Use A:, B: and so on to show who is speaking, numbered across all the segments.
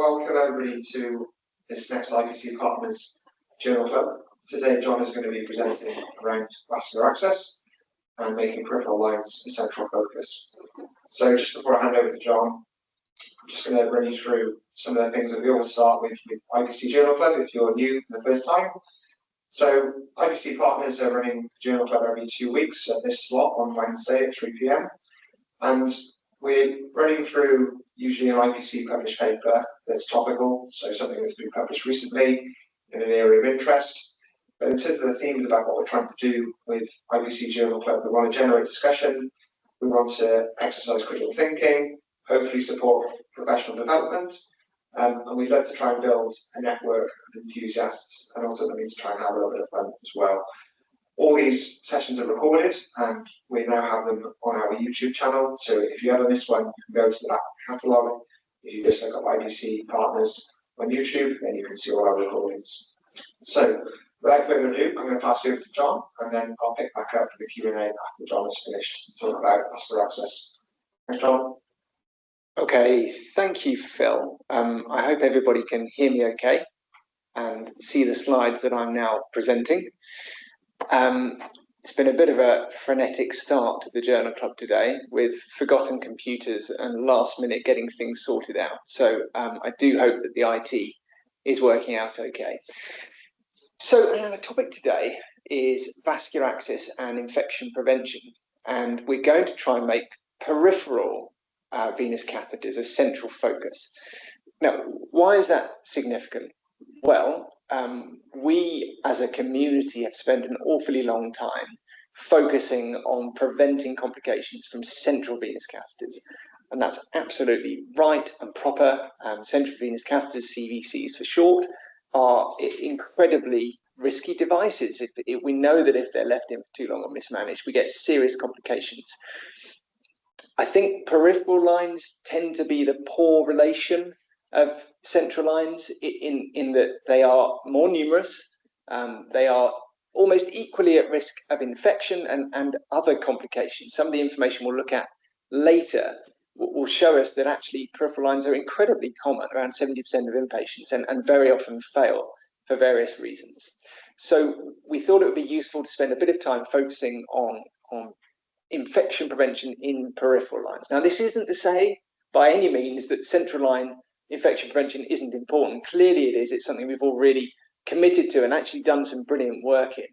A: welcome everybody to this next IPC Partners Journal Club. Today, John is going to be presenting around vascular access and making peripheral lines a central focus. So just before I hand over to John, I'm just going to run you through some of the things that we always start with IPC Journal Club if you're new for the first time. So IPC Partners are running the Journal Club every 2 weeks at this slot on Wednesday at 3 p.m. And we're running through usually an IPC published paper that's topical, so something that's been published recently in an area of interest. But in terms of the themes about what we're trying to do with IPC Journal Club, we want to generate discussion, we want to exercise critical thinking, hopefully support professional development, and we'd love to try and build a network of enthusiasts and ultimately to try and have a little bit of fun as well. All these sessions are recorded and we now have them on our YouTube channel. So if you ever miss one, you can go to the back catalogue. If you just look up IPC Partners on YouTube, then you can see all our recordings. So without further ado, I'm going to pass you over to John and then I'll pick back up for the Q&A after John has finished to talk about vascular access. Thanks, John.
B: Okay, thank you, Phil. I hope everybody can hear me okay and see the slides that I'm now presenting. It's been a bit of a frenetic start to the Journal Club today with forgotten computers and last minute getting things sorted out. So I do hope that the IT is working out okay. So the topic today is vascular access and infection prevention. And we're going to try and make peripheral venous catheters a central focus. Now, why is that significant? Well, we as a community have spent an awfully long time focusing on preventing complications from central venous catheters. And that's absolutely right and proper. Central venous catheters, CVCs for short, are incredibly risky devices. We know that if they're left in for too long or mismanaged, we get serious complications. I think peripheral lines tend to be the poor relation of central lines in that they are more numerous, they are almost equally at risk of infection and other complications. Some of the information we'll look at later will show us that actually peripheral lines are incredibly common, around 70% of inpatients, and very often fail for various reasons. So we thought it would be useful to spend a bit of time focusing on infection prevention in peripheral lines. Now, this isn't to say by any means that central line infection prevention isn't important. Clearly it is. It's something we've all really committed to and actually done some brilliant work in.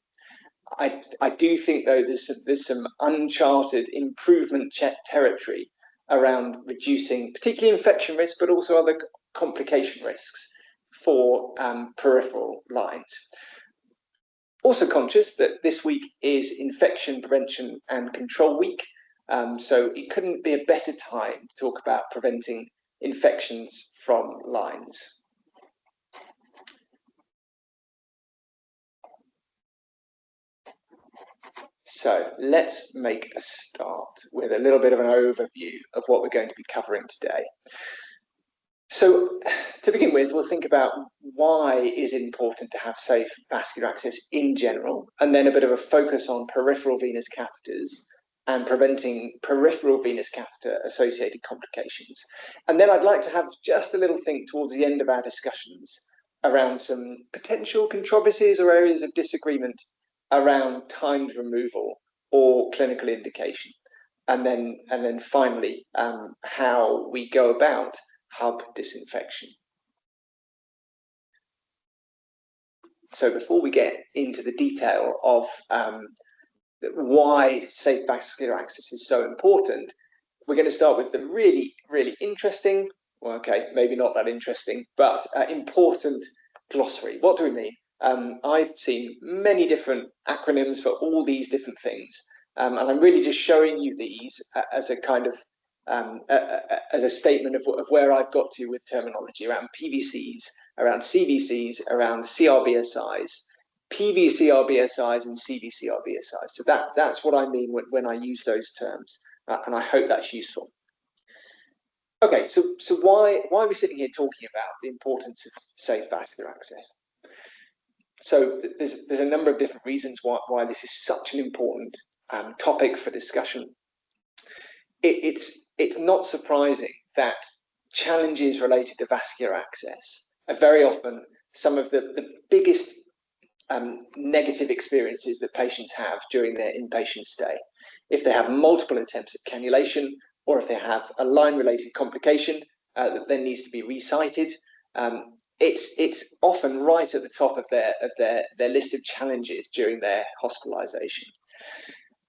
B: I do think, though, there's some uncharted improvement territory around reducing particularly infection risk, but also other complication risks for peripheral lines. Also conscious that this week is Infection Prevention and Control Week, so it couldn't be a better time to talk about preventing infections from lines. So let's make a start with a little bit of an overview of what we're going to be covering today. So to begin with, we'll think about why is it important to have safe vascular access in general, and then a bit of a focus on peripheral venous catheters and preventing peripheral venous catheter associated complications. And then I'd like to have just a little think towards the end of our discussions around some potential controversies or areas of disagreement around timed removal or clinical indication. And then finally, how we go about hub disinfection. So before we get into the detail of why safe vascular access is so important, we're going to start with the really, really interesting, well, okay, maybe not that interesting, but important glossary. What do we mean? I've seen many different acronyms for all these different things, and I'm really just showing you these as a kind of as a statement of where I've got to with terminology around PVCs, around CVCs, around CRBSIs, PVCRBSIs and CVCRBSIs. So that's what I mean when I use those terms, and I hope that's useful. Okay, so why are we sitting here talking about the importance of safe vascular access? So there's a number of different reasons why this is such an important topic for discussion. It's not surprising that challenges related to vascular access are very often some of the biggest negative experiences that patients have during their inpatient stay. If they have multiple attempts at cannulation, or if they have a line-related complication that then needs to be recited, it's often right at the top of their list of challenges during their hospitalization.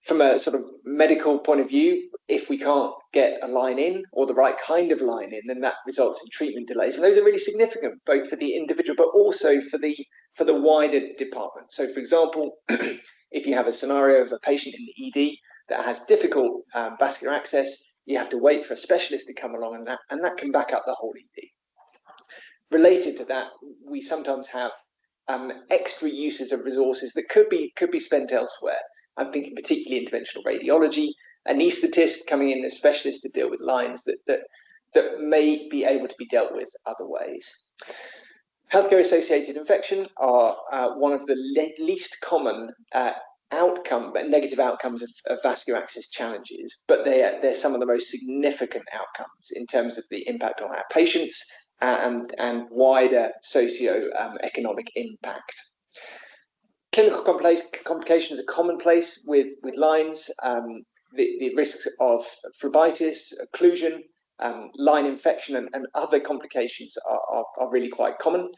B: From a sort of medical point of view, if we can't get a line in or the right kind of line in, then that results in treatment delays. And those are really significant, both for the individual, but also for the wider department. So, for example, if you have a scenario of a patient in the ED that has difficult vascular access, you have to wait for a specialist to come along, and that can back up the whole ED. Related to that, we sometimes have extra uses of resources that could be spent elsewhere. I'm thinking particularly interventional radiology, anaesthetist coming in as specialist to deal with lines that may be able to be dealt with other ways. Healthcare-associated infection are one of the least common negative outcomes of vascular access challenges, but they're some of the most significant outcomes in terms of the impact on our patients and wider socio-economic impact. Clinical complications are commonplace with lines. The risks of phlebitis, occlusion, line infection, and other complications are really quite common.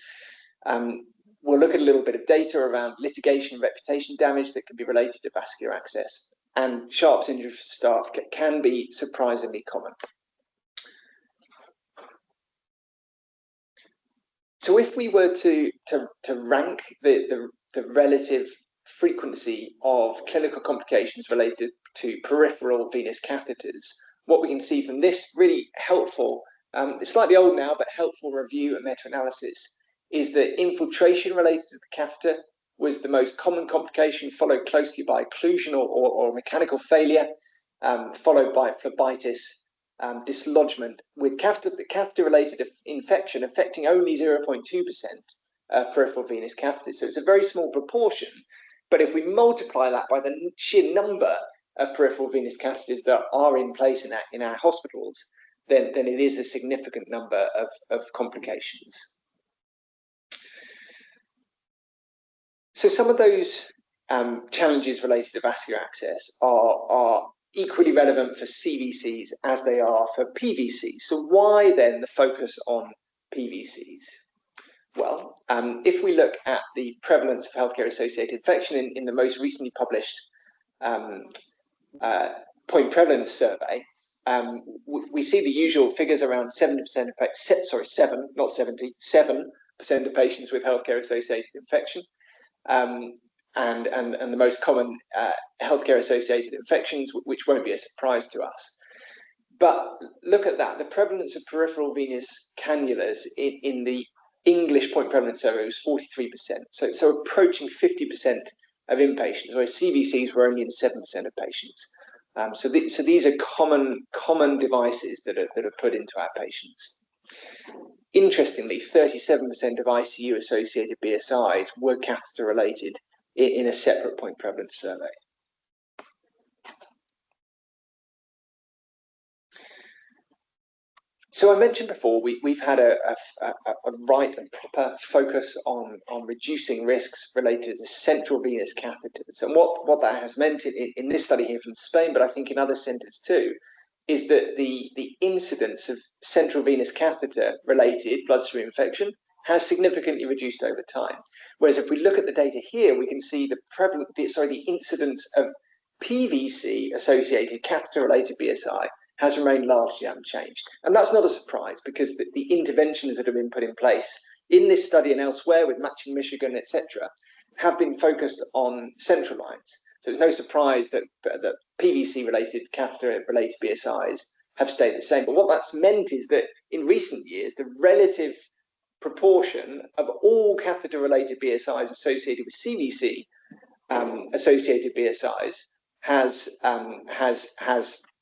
B: We'll look at a little bit of data around litigation and reputation damage that can be related to vascular access, and Sharp's injury for staff can be surprisingly common. So if we were to rank the relative frequency of clinical complications related to peripheral venous catheters, what we can see from this really helpful, it's slightly old now, but helpful review and meta-analysis is that infiltration related to the catheter was the most common complication, followed closely by occlusion or mechanical failure, followed by phlebitis, dislodgement, with catheter-related infection affecting only 0.2% peripheral venous catheters. So it's a very small proportion, but if we multiply that by the sheer number of peripheral venous catheters that are in place in our hospitals, then it is a significant number of complications. So some of those challenges related to vascular access are equally relevant for CVCs as they are for PVCs. So why then the focus on PVCs? Well, if we look at the prevalence of healthcare-associated infection in the most recently published point prevalence survey, we see the usual figures around 70% of 7, not 70, 7% of patients with healthcare-associated infection, and the most common healthcare-associated infections, which won't be a surprise to us. But look at that, the prevalence of peripheral venous cannulas in the English point prevalence survey was 43%, so approaching 50% of inpatients, whereas CVCs were only in 7% of patients. So these are common devices that are put into our patients. Interestingly, 37% of ICU-associated BSIs were catheter-related in a separate point prevalence survey. So I mentioned before, we've had a right and proper focus on reducing risks related to central venous catheters. And what that has meant in this study here from Spain, but I think in other centres too, is that the incidence of central venous catheter-related bloodstream infection has significantly reduced over time. Whereas if we look at the data here, we can see the incidence of PVC-associated catheter-related BSI has remained largely unchanged. And that's not a surprise, because the interventions that have been put in place in this study and elsewhere with Matching Michigan, etc., have been focused on central lines. So it's no surprise that PVC-related, catheter-related BSIs have stayed the same. But what that's meant is that in recent years, the relative proportion of all catheter-related BSIs associated with CVC associated BSIs has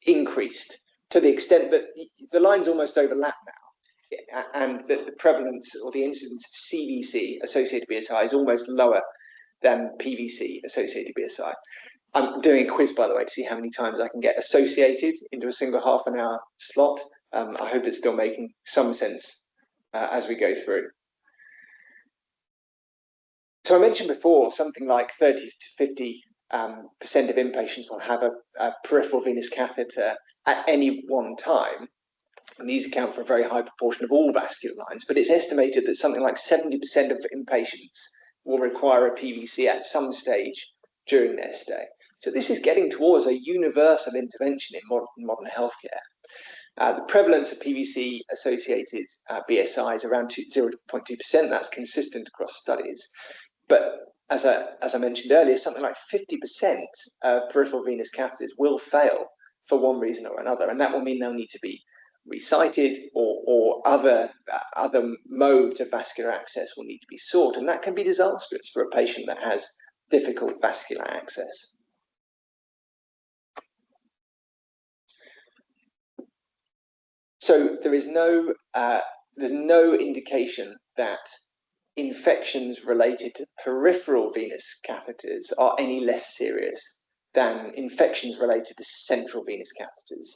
B: increased to the extent that the lines almost overlap now, and that the prevalence or the incidence of CVC associated BSI is almost lower than PVC associated BSI. I'm doing a quiz, by the way, to see how many times I can get associated into a single half-an-hour slot. I hope it's still making some sense as we go through. So I mentioned before, something like 30 to 50% of inpatients will have a peripheral venous catheter at any one time. And these account for a very high proportion of all vascular lines, but it's estimated that something like 70% of inpatients will require a PVC at some stage during their stay. So this is getting towards a universal intervention in modern healthcare. The prevalence of PVC-associated BSI is around 0.2%. That's consistent across studies. But as I mentioned earlier, something like 50% of peripheral venous catheters will fail for one reason or another, and that will mean they'll need to be recited, or other modes of vascular access will need to be sought, and that can be disastrous for a patient that has difficult vascular access. So there's no indication that infections related to peripheral venous catheters are any less serious than infections related to central venous catheters.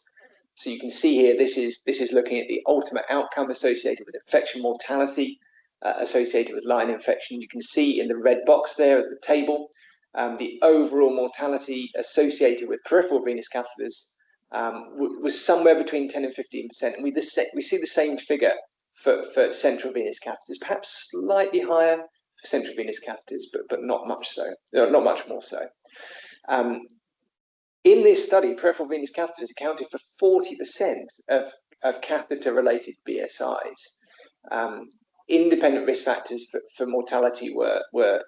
B: So you can see here, this is looking at the ultimate outcome associated with infection mortality associated with line infection. You can see in the red box there at the table, the overall mortality associated with peripheral venous catheters was somewhere between 10 and 15%. And we see the same figure for central venous catheters, perhaps slightly higher for central venous catheters, but not much so, not much more so. In this study, peripheral venous catheters accounted for 40% of catheter-related BSIs. Independent risk factors for mortality were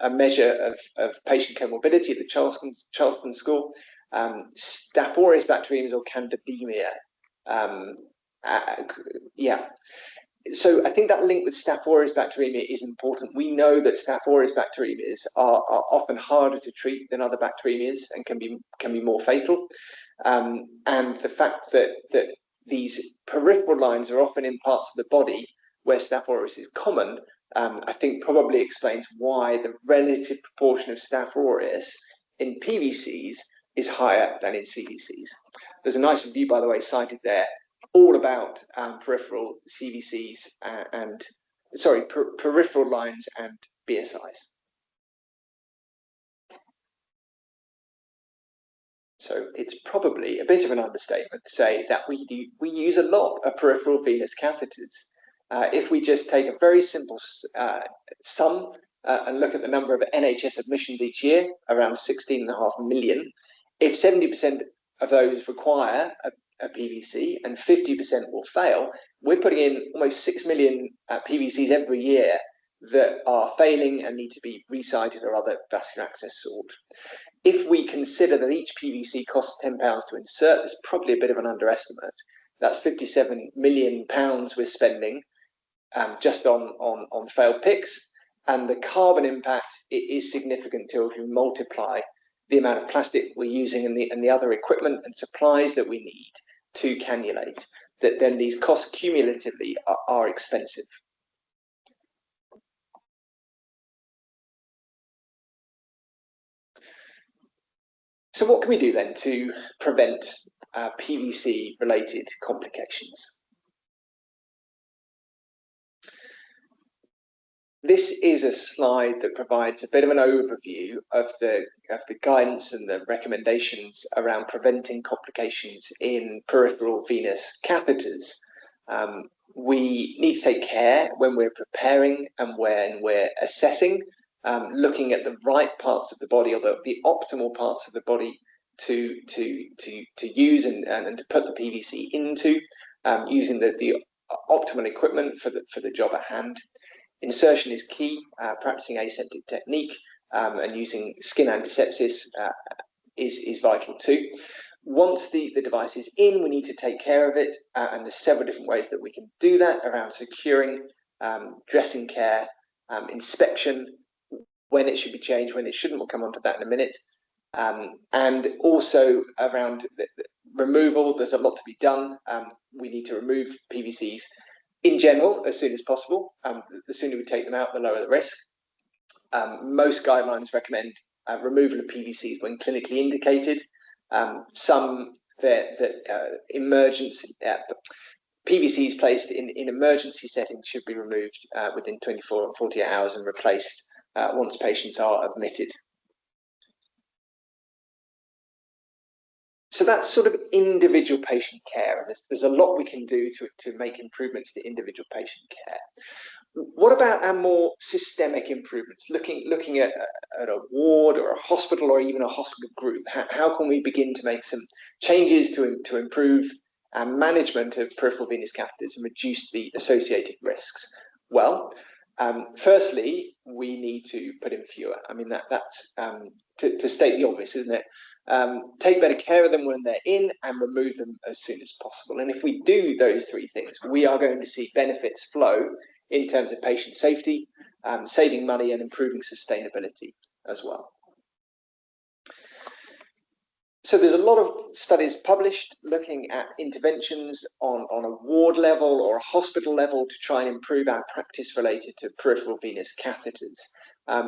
B: a measure of patient comorbidity at the Charleston School, Staph aureus bacteremia or candidemia. So I think that link with Staph aureus bacteremia is important. We know that Staph aureus bacteremias are often harder to treat than other bacteremias and can be more fatal. And the fact that these peripheral lines are often in parts of the body where Staph aureus is common, I think probably explains why the relative proportion of Staph aureus in PVCs is higher than in CVCs. There's a nice review, by the way, cited there, all about peripheral CVCs peripheral lines and BSIs. So it's probably a bit of an understatement to say that we use a lot of peripheral venous catheters. If we just take a very simple sum and look at the number of NHS admissions each year, around 16.5 million, if 70% of those require a PVC and 50% will fail, we're putting in almost 6 million PVCs every year that are failing and need to be recited or other vascular access sought. If we consider that each PVC costs £10 to insert, there's probably a bit of an underestimate. That's £57 million we're spending just on failed picks, and the carbon impact is significant too if you multiply the amount of plastic we're using and the other equipment and supplies that we need to cannulate, that then these costs cumulatively are expensive. So what can we do then to prevent PVC-related complications? This is a slide that provides a bit of an overview of the guidance and the recommendations around preventing complications in peripheral venous catheters. We need to take care when we're preparing and when we're assessing, looking at the right parts of the body or the optimal parts of the body to use and to put the PVC into, using the optimal equipment for the job at hand. Insertion is key, practicing aseptic technique and using skin antisepsis is vital too. Once the device is in, we need to take care of it, and there's several different ways that we can do that around securing, dressing care, inspection, when it should be changed, when it shouldn't. We'll come on to that in a minute. And also around the removal, there's a lot to be done. We need to remove PVCs in general as soon as possible. The sooner we take them out, the lower the risk. Most guidelines recommend removal of PVCs when clinically indicated. Some emergency PVCs placed in emergency settings should be removed within 24 and 48 hours and replaced once patients are admitted. So that's sort of individual patient care, and there's a lot we can do to make improvements to individual patient care. What about our more systemic improvements, looking at a ward or a hospital or even a hospital group? How can we begin to make some changes to improve our management of peripheral venous catheters and reduce the associated risks? Well, firstly, we need to put in fewer. I mean, that's to state the obvious, isn't it? Take better care of them when they're in and remove them as soon as possible. And if we do those three things, we are going to see benefits flow in terms of patient safety, saving money and improving sustainability as well. So there's a lot of studies published looking at interventions on a ward level or a hospital level to try and improve our practice related to peripheral venous catheters.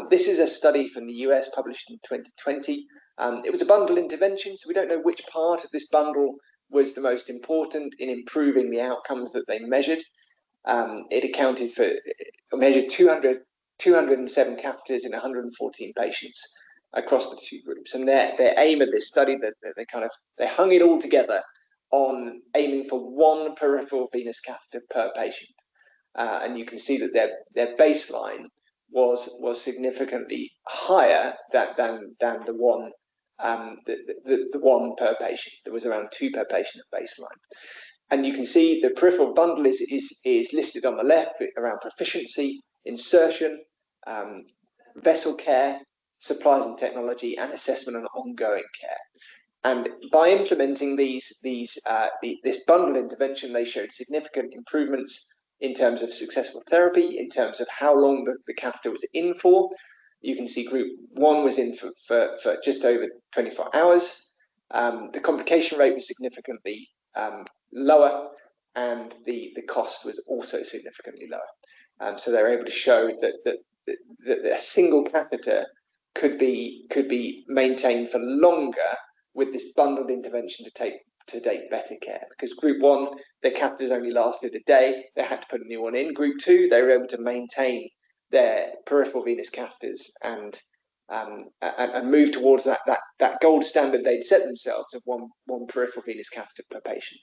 B: This is a study from the US published in 2020. It was a bundle intervention, so we don't know which part of this bundle was the most important in improving the outcomes that they measured. It measured 207 catheters in 114 patients across the two groups, and their aim of this study, they hung it all together on aiming for one peripheral venous catheter per patient, and you can see that their baseline was significantly higher than the one the one per patient. There was around 2 per patient at baseline. And you can see the peripheral bundle is listed on the left around proficiency, insertion, vessel care, supplies and technology, and assessment and ongoing care. And by implementing this bundle intervention, they showed significant improvements in terms of successful therapy, in terms of how long the catheter was in for. You can see group 1 was in for just over 24 hours. The complication rate was significantly lower, and the cost was also significantly lower. So they're able to show that a single catheter could be maintained for longer with this bundled intervention to date better care. Because group 1, their catheters only lasted a day, they had to put a new one in. Group 2, they were able to maintain their peripheral venous catheters and move towards that gold standard they'd set themselves of one peripheral venous catheter per patient.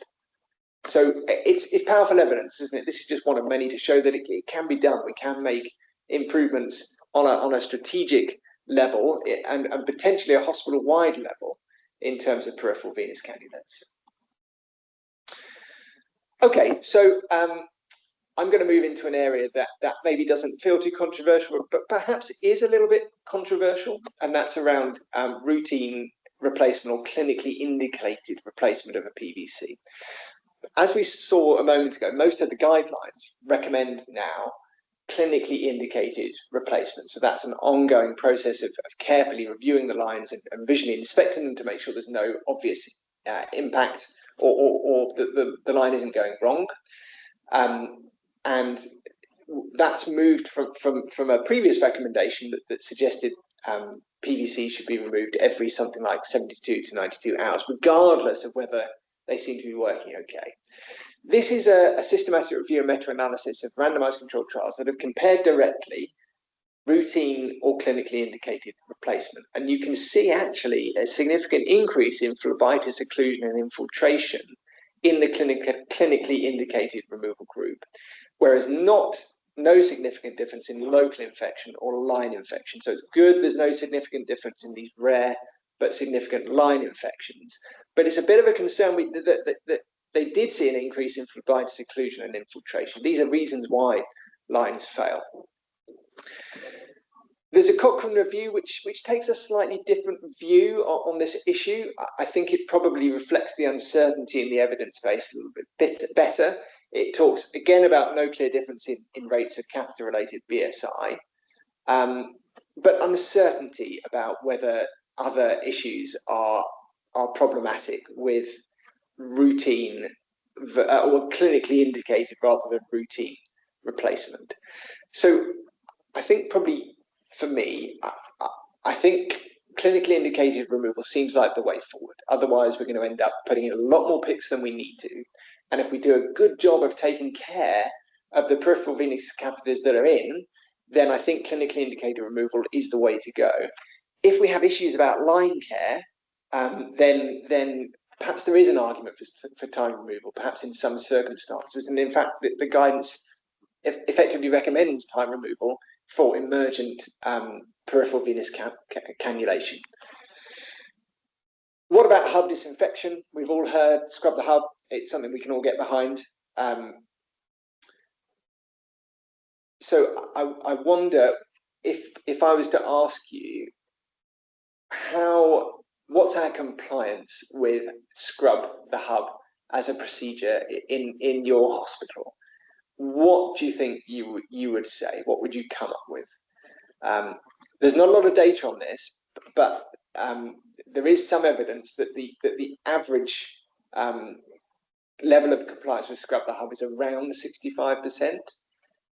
B: So it's powerful evidence, isn't it? This is just one of many to show that it can be done. We can make improvements on a strategic level and potentially a hospital-wide level in terms of peripheral venous cannulas. Okay, so I'm going to move into an area that maybe doesn't feel too controversial, but perhaps is a little bit controversial, and that's around routine replacement or clinically indicated replacement of a PVC. As we saw a moment ago, most of the guidelines recommend now clinically indicated replacement. So that's an ongoing process of carefully reviewing the lines and visually inspecting them to make sure there's no obvious impact or the line isn't going wrong. And that's moved from a previous recommendation that suggested PVC should be removed every something like 72 to 92 hours, regardless of whether they seem to be working okay. This is a systematic review and meta-analysis of randomized controlled trials that have compared directly routine or clinically indicated replacement. And you can see actually a significant increase in phlebitis occlusion and infiltration in the clinically indicated removal group, whereas no significant difference in local infection or line infection. So it's good there's no significant difference in these rare but significant line infections. But it's a bit of a concern that they did see an increase in phlebitis occlusion and infiltration. These are reasons why lines fail. There's a Cochrane review which takes a slightly different view on this issue. I think it probably reflects the uncertainty in the evidence base a little bit better. It talks again about no clear difference in rates of catheter-related BSI, but uncertainty about whether other issues are problematic with routine or clinically indicated rather than routine replacement. So I think probably for me, I think clinically indicated removal seems like the way forward. Otherwise, we're going to end up putting in a lot more PICCs than we need to. And if we do a good job of taking care of the peripheral venous catheters that are in, then I think clinically indicated removal is the way to go. If we have issues about line care, then perhaps there is an argument for time removal, perhaps in some circumstances. And in fact, the guidance effectively recommends time removal for emergent peripheral venous cannulation. What about hub disinfection? We've all heard scrub the hub. It's something we can all get behind. So I wonder if I was to ask you what's our compliance with scrub the hub as a procedure in your hospital? What do you think you would say? What would you come up with? There's not a lot of data on this, but there is some evidence that the average level of compliance with scrub the hub is around 65%.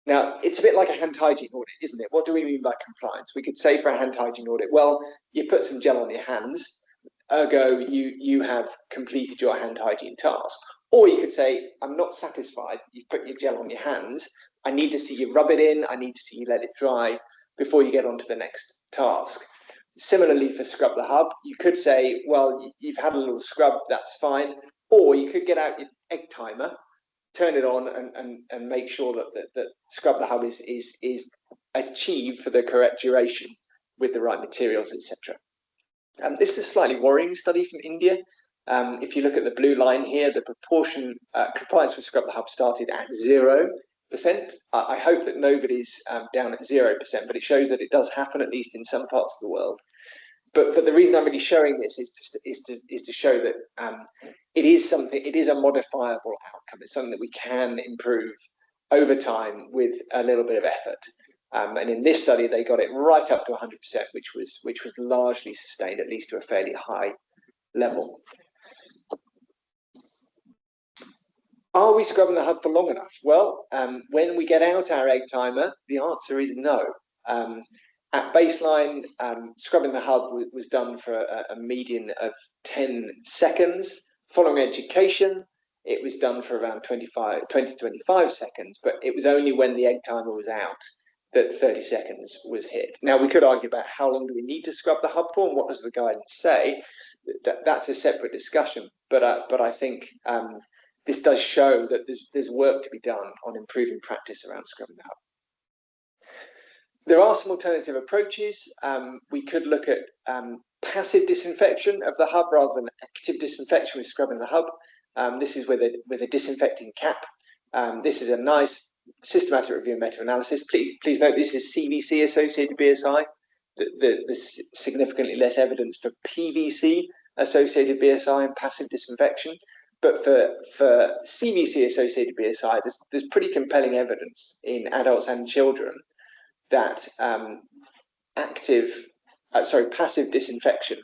B: Now, it's a bit like a hand hygiene audit, isn't it? What do we mean by compliance? We could say for a hand hygiene audit, well, you put some gel on your hands, ergo you have completed your hand hygiene task. Or you could say, I'm not satisfied, you've put your gel on your hands, I need to see you rub it in, I need to see you let it dry before you get on to the next task. Similarly for scrub the hub, you could say, well, you've had a little scrub, that's fine. Or you could get out your egg timer, turn it on and make sure that scrub the hub is achieved for the correct duration with the right materials, etc. This is a slightly worrying study from India. If you look at the blue line here, the proportion compliance with scrub the hub started at 0%. I hope that nobody's down at 0%, but it shows that it does happen, at least in some parts of the world. But the reason I'm really showing this is to show that it is a modifiable outcome. It's something that we can improve over time with a little bit of effort. And in this study, they got it right up to 100%, which was largely sustained, at least to a fairly high level. Are we scrubbing the hub for long enough? Well, when we get out our egg timer, the answer is no. At baseline, scrubbing the hub was done for a median of 10 seconds. Following education, it was done for around 20 to 25 seconds, but it was only when the egg timer was out that 30 seconds was hit. Now, we could argue about how long do we need to scrub the hub for and what does the guidance say. That's a separate discussion, but I think this does show that there's work to be done on improving practice around scrubbing the hub. There are some alternative approaches. We could look at passive disinfection of the hub rather than active disinfection with scrubbing the hub. This is with a disinfecting cap. This is a nice systematic review and meta-analysis. Please note this is CVC associated BSI. There's significantly less evidence for PVC associated BSI and passive disinfection. But for CVC associated BSI, there's pretty compelling evidence in adults and children that passive disinfection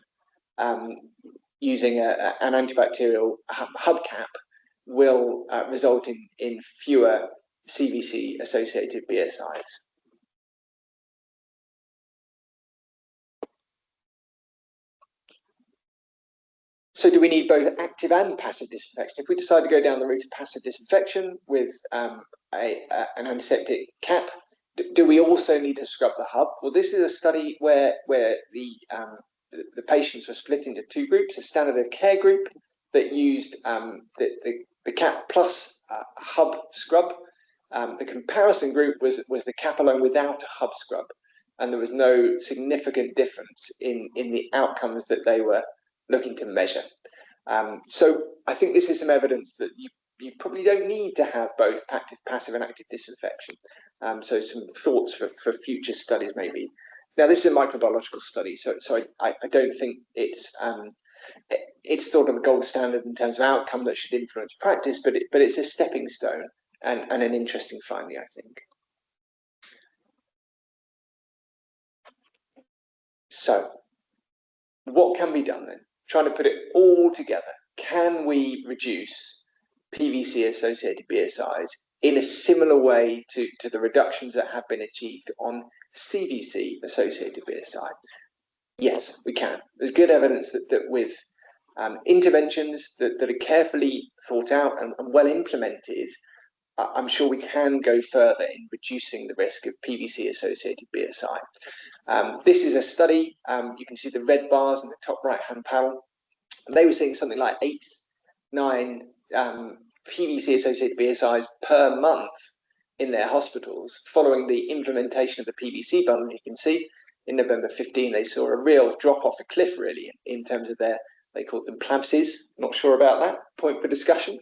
B: using an antibacterial hub cap will result in fewer CVC associated BSIs. So do we need both active and passive disinfection? If we decide to go down the route of passive disinfection with an antiseptic cap, do we also need to scrub the hub? Well, this is a study where the patients were split into two groups: a standard of care group that used the cap plus hub scrub. The comparison group was the cap alone without a hub scrub, and there was no significant difference in the outcomes that they were looking to measure. So I think this is some evidence that you probably don't need to have both passive and active disinfection. So some thoughts for future studies maybe. Now this is a microbiological study, so I don't think it's sort of the gold standard in terms of outcome that should influence practice, but it's a stepping stone and an interesting finding, I think. So what can be done then? Trying to put it all together. Can we reduce PVC associated BSIs in a similar way to the reductions that have been achieved on CVC associated BSI? Yes, we can. There's good evidence that with interventions that are carefully thought out and well implemented, I'm sure we can go further in reducing the risk of PVC-associated BSI. This is a study. You can see the red bars in the top right-hand panel. They were seeing something like 8-9 PVC-associated BSIs per month in their hospitals following the implementation of the PVC bundle. You can see in November 15, they saw a real drop off a cliff, really, in terms of they called them PLABSIs. Not sure about that, point for discussion.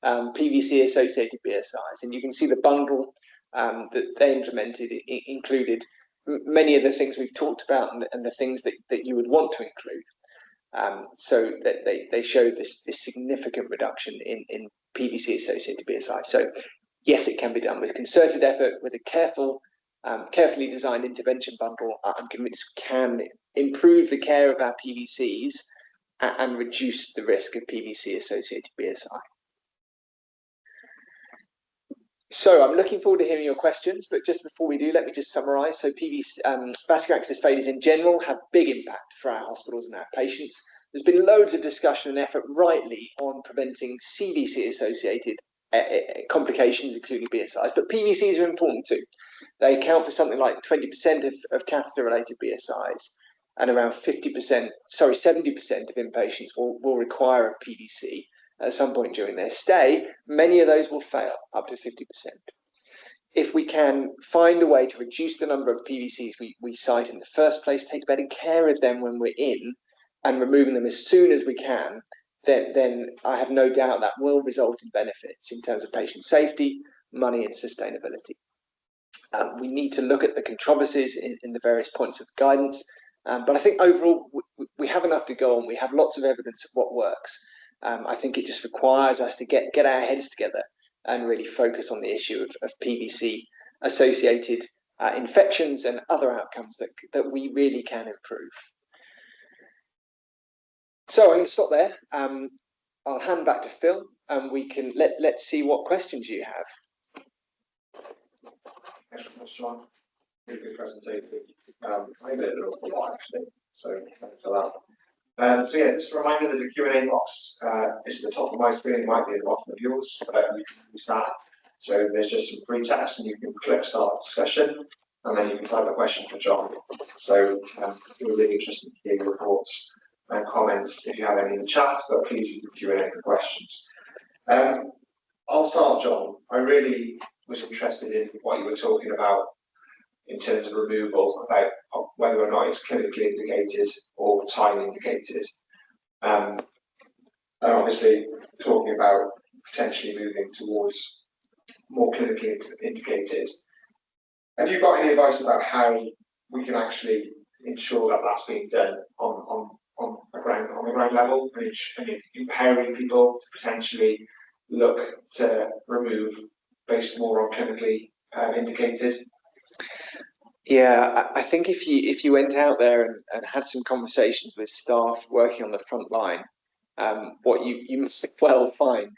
B: PVC-associated BSIs. And you can see the bundle that they implemented included many of the things we've talked about and the things that you would want to include. So that they showed this significant reduction in PVC-associated BSI. So yes, it can be done with concerted effort, with a carefully designed intervention bundle. I'm convinced we can improve the care of our PVCs and reduce the risk of PVC-associated BSI. So I'm looking forward to hearing your questions, but just before we do, let me just summarise. So vascular access failures in general have big impact for our hospitals and our patients. There's been loads of discussion and effort rightly on preventing CVC-associated complications, including BSIs, but PVCs are important too. They account for something like 20% of catheter-related BSIs, and around 70% of inpatients will require a PVC at some point during their stay. Many of those will fail, up to 50%. If we can find a way to reduce the number of PVCs we cite in the first place, take better care of them when we're in, and removing them as soon as we can, then I have no doubt that will result in benefits in terms of patient safety, money, and sustainability. We need to look at the controversies in the various points of guidance, but I think overall we have enough to go on. We have lots of evidence of what works. I think it just requires us to get our heads together and really focus on the issue of PVC-associated infections and other outcomes that we really can improve. So I'm going to stop there. I'll hand back to Phil, and we can let's see what questions you have.
A: Thanks very much, John. Really good presentation. I made it a lot actually, so thanks for that. So yeah, just a reminder that the Q&A box is at the top of my screen. It might be at the bottom of yours, but you can use that. So there's just some free text, and you can click start discussion, and then you can type a question for John. So we're really interested to hear your thoughts and comments if you have any in the chat, but please use the Q&A for questions. I'll start, John. I really was interested in what you were talking about in terms of removal, about whether or not it's clinically indicated or time indicated. And obviously talking about potentially moving towards more clinically indicated. Have you got any advice about how we can actually ensure that that's being done on the ground level, and empowering people to potentially look to remove based more on clinically indicated?
B: Yeah, I think if you went out there and had some conversations with staff working on the front line, what you must well find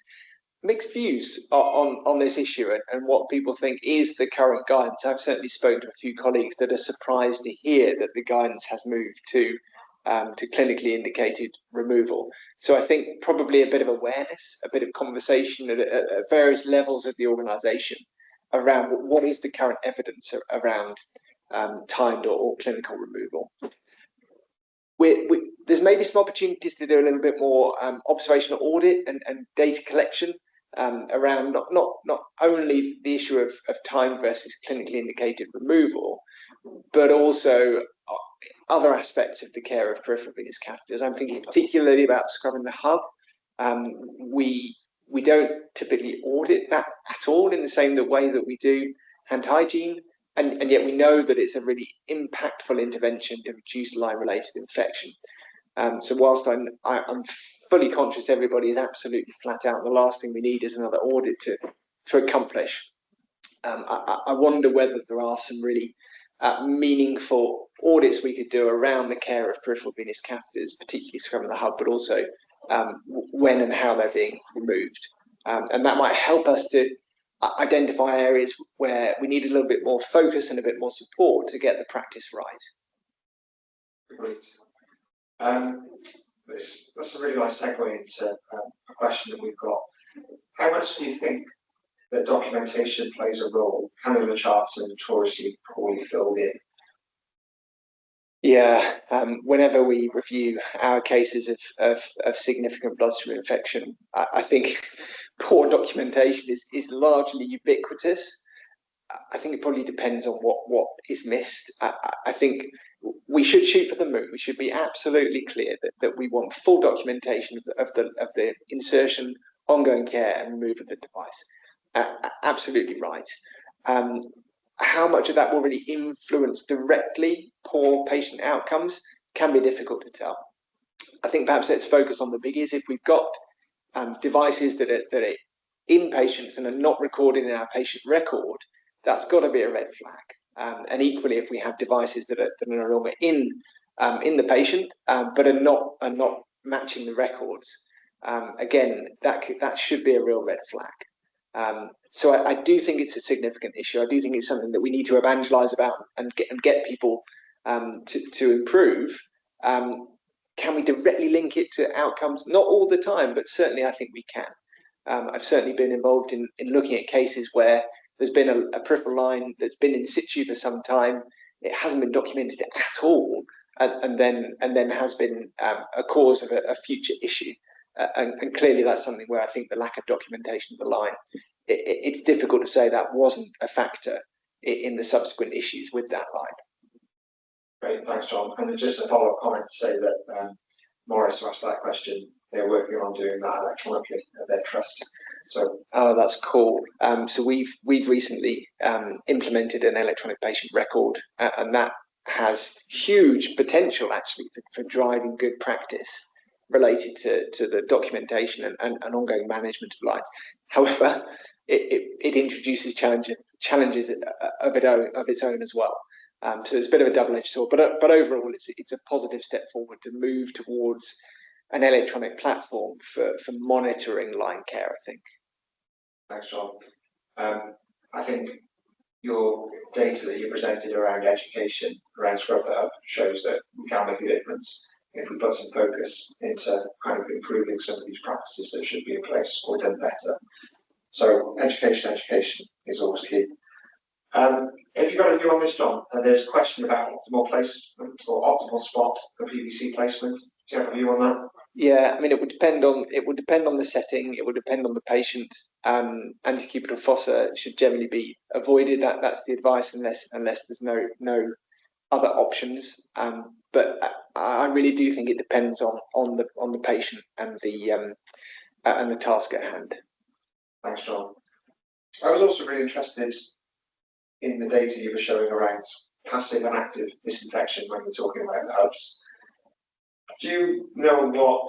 B: mixed views on this issue and what people think is the current guidance. I've certainly spoken to a few colleagues that are surprised to hear that the guidance has moved to clinically indicated removal. So I think probably a bit of awareness, a bit of conversation at various levels of the organisation around what is the current evidence around timed or clinical removal. There's maybe some opportunities to do a little bit more observational audit and data collection around not only the issue of timed versus clinically indicated removal, but also other aspects of the care of peripheral venous catheters. I'm thinking particularly about scrubbing the hub. We don't typically audit that at all in the same way that we do hand hygiene, and yet we know that it's a really impactful intervention to reduce line-related infection. So whilst I'm fully conscious everybody is absolutely flat out, the last thing we need is another audit to accomplish. I wonder whether there are some really meaningful audits we could do around the care of peripheral venous catheters, particularly scrubbing the hub, but also when and how they're being removed. And that might help us to identify areas where we need a little bit more focus and a bit more support to get the practice right.
A: Great. That's a really nice segue into a question that we've got. How much do you think that documentation plays a role? Cannula charts are notoriously poorly filled in.
B: Yeah, whenever we review our cases of significant bloodstream infection, I think poor documentation is largely ubiquitous. I think it probably depends on what is missed. I think we should shoot for the moon. We should be absolutely clear that we want full documentation of the insertion, ongoing care, and remove of the device. Absolutely right. How much of that will really influence directly poor patient outcomes can be difficult to tell. I think perhaps let's focus on the biggies. If we've got devices that are in patients and are not recorded in our patient record, that's got to be a red flag. And equally, if we have devices that are no longer in the patient but are not matching the records, again, that should be a real red flag. So I do think it's a significant issue. I do think it's something that we need to evangelize about and get people to improve. Can we directly link it to outcomes? Not all the time, but certainly I think we can. I've certainly been involved in looking at cases where there's been a peripheral line that's been in situ for some time. It hasn't been documented at all, and then has been a cause of a future issue. And clearly that's something where I think the lack of documentation of the line, it's difficult to say that wasn't a factor in the subsequent issues with that line.
A: Great, thanks, John. And just a follow-up comment to say that Morris asked that question. They're working on doing that electronically at their trust. So,
B: oh, that's cool. So we've recently implemented an electronic patient record, and that has huge potential actually for driving good practice related to the documentation and ongoing management of lines. However, it introduces challenges of its own as well. So it's a bit of a double-edged sword, but overall, it's a positive step forward to move towards an electronic platform for monitoring line care, I think.
A: Thanks, John. I think your data that you presented around education, around Scrub the Hub, shows that we can make a difference if we put some focus into kind of improving some of these practices that should be in place or done better. So education is always key. If you've got a view on this, John, there's a question about optimal placement or optimal spot for PVC placement. Do you have a view on that?
B: Yeah, I mean, it would depend on the setting. It would depend on the patient. Antecubital fossa should generally be avoided. That's the advice, unless there's no other options. But I really do think it depends on the patient and the task at hand.
A: Thanks, John. I was also really interested in the data you were showing around passive and active disinfection when we're talking about the hubs. Do you know what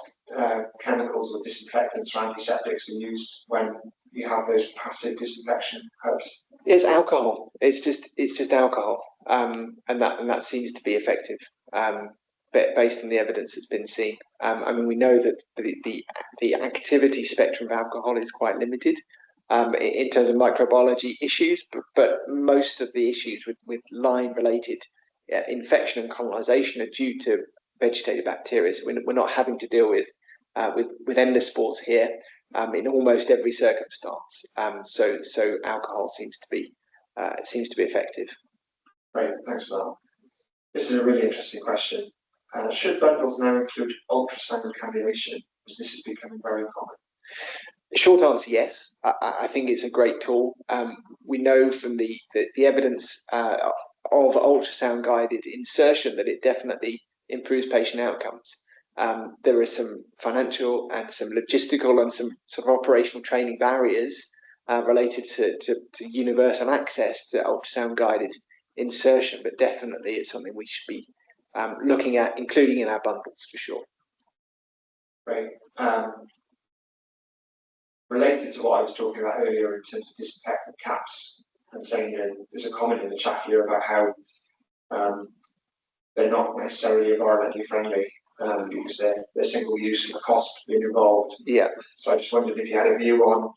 A: chemicals or disinfectants or antiseptics are used when you have those passive disinfection hubs?
B: It's alcohol. It's just alcohol, and that seems to be effective, based on the evidence that's been seen. I mean, we know that the activity spectrum of alcohol is quite limited in terms of microbiology issues, but most of the issues with line-related infection and colonization are due to vegetative bacteria. So we're not having to deal with endospores here in almost every circumstance. So alcohol seems to be effective.
A: Great, thanks for that. This is a really interesting question. Should bundles now include ultrasound cannulation, as this is becoming very common?
B: Short answer, yes. I think it's a great tool. We know from the evidence of ultrasound guided insertion that it definitely improves patient outcomes. There are some financial and some logistical and some sort of operational training barriers related to universal access to ultrasound guided insertion, but definitely it's something we should be looking at, including in our bundles for sure.
A: Great. Related to what I was talking about earlier in terms of disinfectant caps, and saying, there's a comment in the chat here about how they're not necessarily environmentally friendly because they're single use and the cost being involved.
B: Yeah.
A: So I just wondered if you had a view on,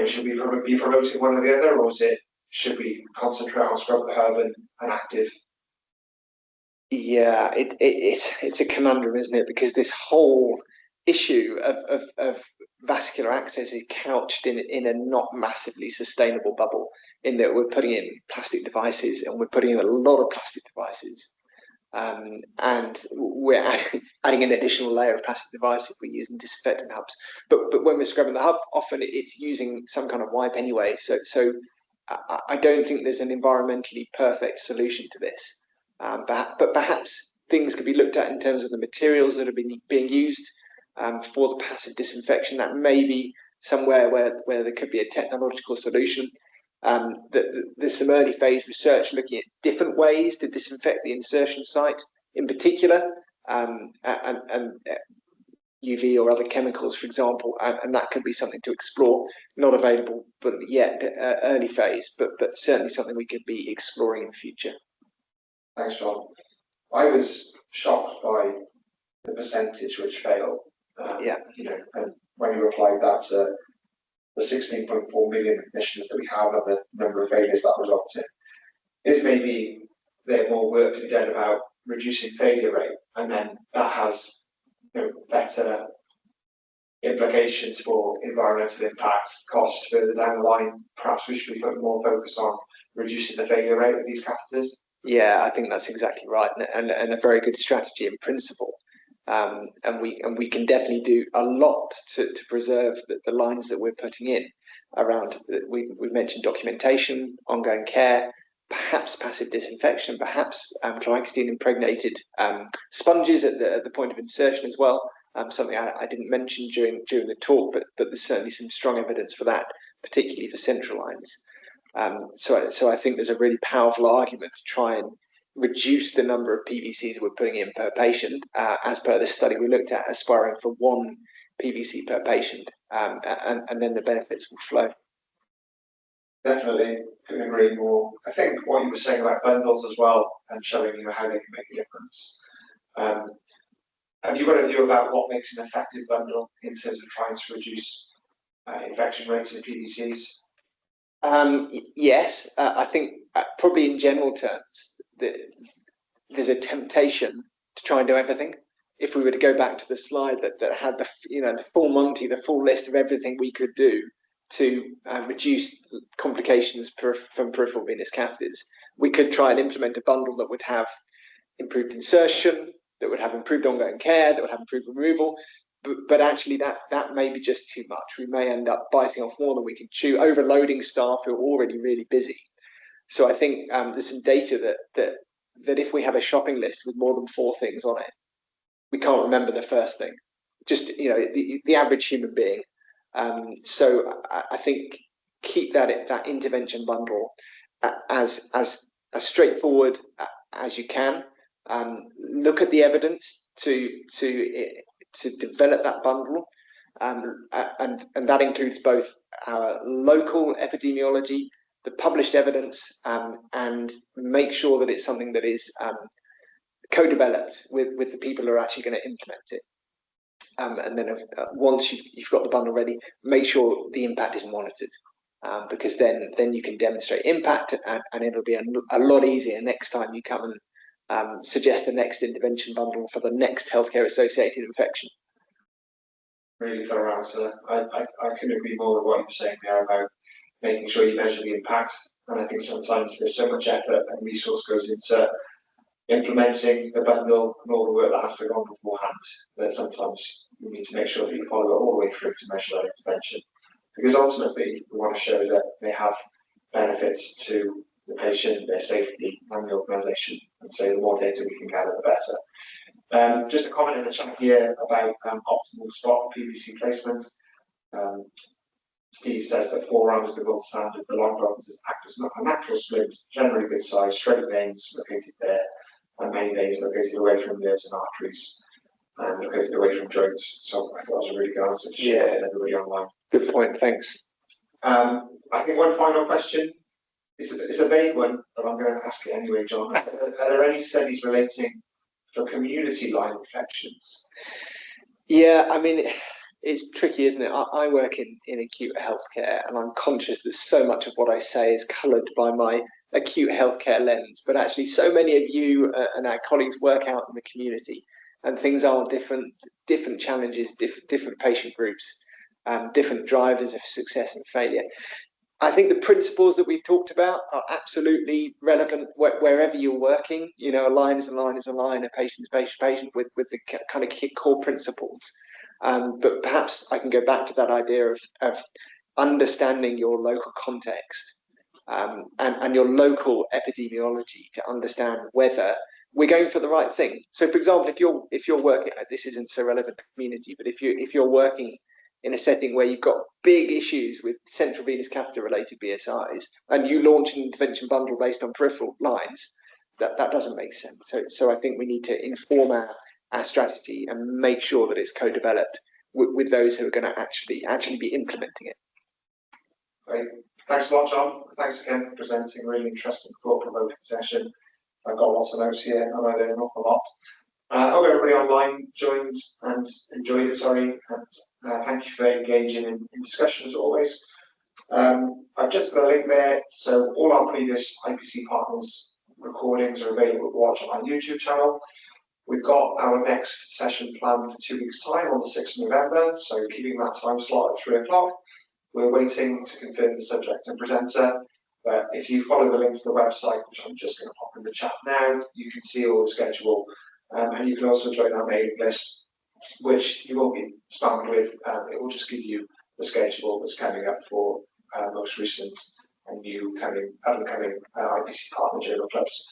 A: should we be promoting one or the other, or should we concentrate on Scrub the Hub and active?
B: Yeah, it's a conundrum, isn't it? Because this whole issue of vascular access is couched in a not massively sustainable bubble, in that we're putting in plastic devices, and we're putting in a lot of plastic devices. And we're adding an additional layer of plastic device if we're using disinfectant hubs. But when we're scrubbing the hub, often it's using some kind of wipe anyway. So I don't think there's an environmentally perfect solution to this. But perhaps things could be looked at in terms of the materials that are being used for the passive disinfection. That may be somewhere where there could be a technological solution. There's some early phase research looking at different ways to disinfect the insertion site in particular, and UV or other chemicals, for example, and that could be something to explore. Not available but yet, early phase, but certainly something we could be exploring in the future.
A: Thanks, John. I was shocked by the percentage which failed. And when you applied that to the 16.4 million admissions that we have and the number of failures that resulted in, is maybe there's more work to be done about reducing failure rate, and then that has better implications for environmental impact, cost further down the line. Perhaps we should be putting more focus on reducing the failure rate of these catheters.
B: Yeah, I think that's exactly right, and a very good strategy in principle. And we can definitely do a lot to preserve the lines that we're putting in around. We've mentioned documentation, ongoing care, perhaps passive disinfection, perhaps chlorhexidine impregnated sponges at the point of insertion as well. Something I didn't mention during the talk, but there's certainly some strong evidence for that, particularly for central lines. So I think there's a really powerful argument to try and reduce the number of PVCs we're putting in per patient, as per the study we looked at, aspiring for 1 PVC per patient, and then the benefits will flow.
A: Definitely, couldn't agree more. I think what you were saying about bundles as well, and showing how they can make a difference. Have you got a view about what makes an effective bundle in terms of trying to reduce infection rates in PVCs?
B: Yes, I think probably in general terms, there's a temptation to try and do everything. If we were to go back to the slide that had the full Monty, the full list of everything we could do to reduce complications from peripheral venous catheters, we could try and implement a bundle that would have improved insertion, that would have improved ongoing care, that would have improved removal. But actually, that may be just too much. We may end up biting off more than we can chew, overloading staff who are already really busy. So I think there's some data that if we have a shopping list with more than 4 things on it, we can't remember the first thing. Just the average human being. So I think keep that intervention bundle as straightforward as you can. Look at the evidence to develop that bundle, and that includes both our local epidemiology, the published evidence, and make sure that it's something that is co-developed with the people who are actually going to implement it. And then once you've got the bundle ready, make sure the impact is monitored, because then you can demonstrate impact, and it'll be a lot easier next time you come and suggest the next intervention bundle for the next healthcare associated infection.
A: Really thorough answer. I couldn't agree more with what you were saying there about making sure you measure the impact. And I think sometimes there's so much effort and resource goes into implementing the bundle and all the work that has to go on beforehand, that sometimes you need to make sure that you follow it all the way through to measure that intervention. Because ultimately, we want to show that they have benefits to the patient, their safety, and the organisation. And so the more data we can gather, the better. Just a comment in the chat here about optimal spot for PVC placement. Steve says that forearm is the gold standard. The long bones act as a natural splint, generally good size, straight veins located there, and many veins located away from nerves and arteries, and located away from joints. So I thought it was a really good answer to share with everybody online.
B: Good point, thanks.
A: I think one final question. It's a vague one, but I'm going to ask it anyway, John. Are there any studies relating to community line infections?
B: Yeah, I mean, it's tricky, isn't it? I work in acute healthcare, and I'm conscious that so much of what I say is coloured by my acute healthcare lens, but actually so many of you and our colleagues work out in the community, and things are different challenges, different patient groups, different drivers of success and failure. I think the principles that we've talked about are absolutely relevant wherever you're working. You know, a line is a line is a line, a patient is patient with the kind of core principles. But perhaps I can go back to that idea of understanding your local context and your local epidemiology to understand whether we're going for the right thing. So, for example, if you're working, this isn't so relevant to community, but if you're working in a setting where you've got big issues with central venous catheter related BSIs, and you launch an intervention bundle based on peripheral lines, that doesn't make sense. So I think we need to inform our strategy and make sure that it's co-developed with those who are going to actually be implementing it.
A: Great. Thanks a lot, John. Thanks again for presenting a really interesting, thought-provoking session. I've got lots of notes here, and I learned an awful lot. I hope everybody online joined and enjoyed it, and thank you for engaging in discussion as always. I've just put a link there, so all our previous IPC partners recordings are available to watch on our YouTube channel. We've got our next session planned for 2 weeks' time on the 6th of November, so keeping that time slot at 3 o'clock. We're waiting to confirm the subject and presenter, but if you follow the link to the website, which I'm just going to pop in the chat now, you can see all the schedule. And you can also join our mailing list, which you won't be spammed with. It will just give you the schedule that's coming up for most recent and new upcoming IPC partner journal clubs.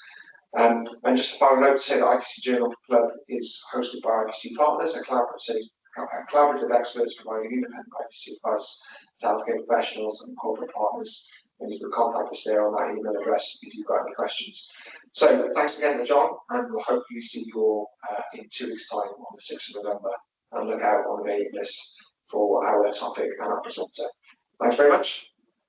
A: And just a final note to say that IPC Journal Club is hosted by IPC partners, a collaborative experts providing independent IPC advice to healthcare professionals and corporate partners. And you can contact us there on that email address if you've got any questions. So thanks again to John, and we'll hopefully see you all in 2 weeks' time on the 6th of November. And look out on the mailing list for our topic and our presenter. Thanks very much.